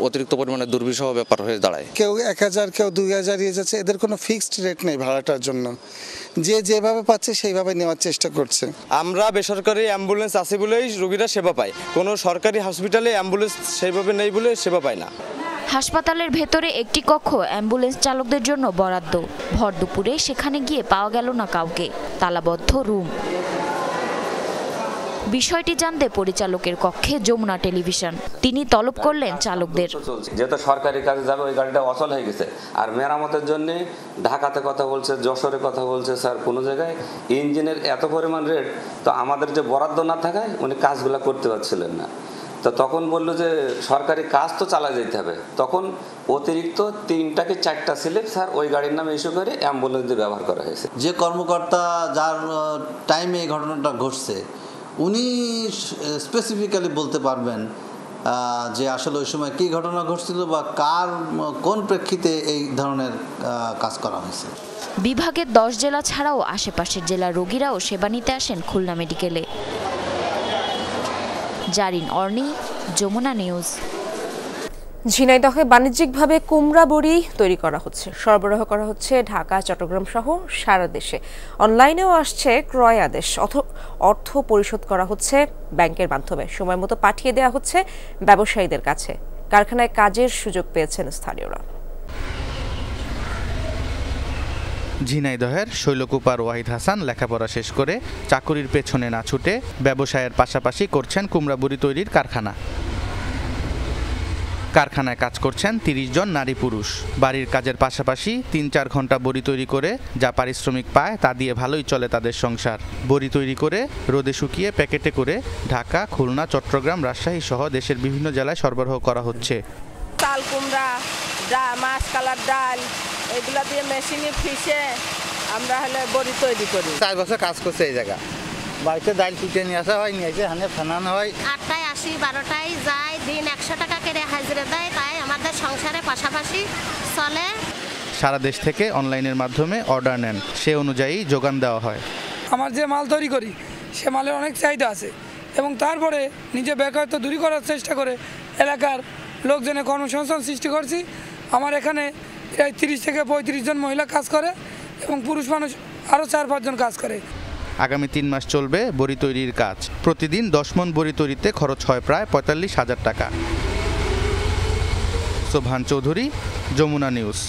অতিরিক্ত পরিমাণে দুর্বিষহ ব্যাপার হয়ে দাঁড়ায়। কেউ 1000, কেউ 2000 নিয়ে যাচ্ছে, এদের কোনো ফিক্সড রেট নেই ভাড়াটার জন্য। যে যেভাবে পাচ্ছে সেইভাবে নেওয়ার চেষ্টা করছে। আমরা বেসরকারি অ্যাম্বুলেন্স আছে বলেই রোগীরা সেবা পায়, কোনো সরকারি হসপিটালে অ্যাম্বুলেন্স সেইভাবে নেই বলে সেবা পায় না। হাসপাতালের ভেতরে একটি কক্ষ অ্যাম্বুলেন্স চালকদের জন্য বরাদ্দ। ভর দুপুরে সেখানে গিয়ে পাওয়া গেল না কাউকে, তালাবদ্ধ রুম। বিষয়টি জানতে পরিচালকের কক্ষে যমুনা টেলিভিশন। তিনি তলব করলেন চালকদের। যেহেতু সরকারি কাজে যাবে ওই গাড়িটা অচল হয়ে গেছে, আর মেরামতের জন্য ঢাকাতে কথা বলছে, যশোরে কথা বলছে, স্যার কোনো জায়গায় ইঞ্জিনের এত পরিমাণ রেট, তো আমাদের যে বরাদ্দ না থাকায় উনি কাজগুলো করতে পারছিলেন না। তো তখন বললো যে সরকারি কাজ তো চালা যেতে হবে, তখন অতিরিক্ত 3টা কি 4টা স্লিপ স্যার ওই গাড়ির নামে ইস্যু করে অ্যাম্বুলেন্স দিয়ে ব্যবহার করা হয়েছে। যে কর্মকর্তা যার টাইমে এই ঘটনাটা ঘটছে উনি স্পেসিফিক্যালি বলতে পারবেন যে আসলে ওই সময় কী ঘটনা ঘটছিল বা কোন প্রেক্ষিতে এই ধরনের কাজ করা হয়েছে। বিভাগের 10 জেলা ছাড়াও আশেপাশের জেলার রোগীরাও সেবা নিতে আসেন খুলনা মেডিকেলে। জারিন অর্নি, যমুনা নিউজ। ঝিনাইদহে বাণিজ্যিকভাবে কুমড়া বড়ি তৈরি করা হচ্ছে, সরবরাহ করা হচ্ছে ঢাকা, চট্টগ্রাম সহ সারা দেশে। অনলাইনেও আসছে ক্রয় আদেশ, অর্থ পরিশোধ করা হচ্ছে ব্যাংকের মাধ্যমে, সময় মতো পাঠিয়ে দেওয়া হচ্ছে ব্যবসায়ীদের কাছে। কারখানায় কাজের সুযোগ পেয়েছেন স্থানীয়রা। ঝিনাইদহের শৈলকুপার ওয়াহিদ হাসান লেখাপড়া শেষ করে চাকুরির পেছনে না ছুটে ব্যবসায়ের পাশাপাশি করছেন কুমড়া বড়ি তৈরির কারখানা। কারখানায় কাজ করছেন 30 জন নারী পুরুষ। বাড়ির কাজের পাশাপাশি 3-4 ঘন্টা বড়ি তৈরি করে যা পারিশ্রমিক পায় তা দিয়ে ভালোই চলে তাদের সংসার। বড়ি তৈরি করে রোদে শুকিয়ে প্যাকেটে করে ঢাকা, খুলনা, চট্টগ্রাম, রাজশাহী সহ দেশের বিভিন্ন জেলায় সরবরাহ করা হচ্ছে। চাল কুমড়া, মাছ কালার ডাল এগুলা দিয়ে মেশিনে ফিসে আমরা বড়ি তৈরি করি। 4 বছর কাজ করছে এই জায়গা। বাড়িতে ডাল কুটে নিয়ে আসা হয়, নিয়ে এসে হানে ফানানো হয়। 8টায় আসি 12টায় যাই, দিন 100 টাকা করে হাজিরা দেয়, তাই আমাদের সংসারে পাশাপাশি চলে। সারা দেশ থেকে অনলাইনের মাধ্যমে অর্ডার নেন, সে অনুযায়ী যোগান দেওয়া হয়। আমার যে মাল তৈরি করি সে মালের অনেক চাহিদা আছে এবং তারপরে নিজে বেকারত্ব দূর করার চেষ্টা করে এলাকার লোকজনের কর্মসংস্থান সৃষ্টি করছি। আমার এখানে প্রায় 30 থেকে 35 জন মহিলা কাজ করে এবং পুরুষ মানুষ আরও 4-5 জন কাজ করে। আগামী 3 মাস চলবে বড়ি তৈরির কাজ। প্রতিদিন 10 মণ বড়ি তৈরিতে খরচ হয় প্রায় 45,000 টাকা। সোবহান চৌধুরী, যমুনা নিউজ।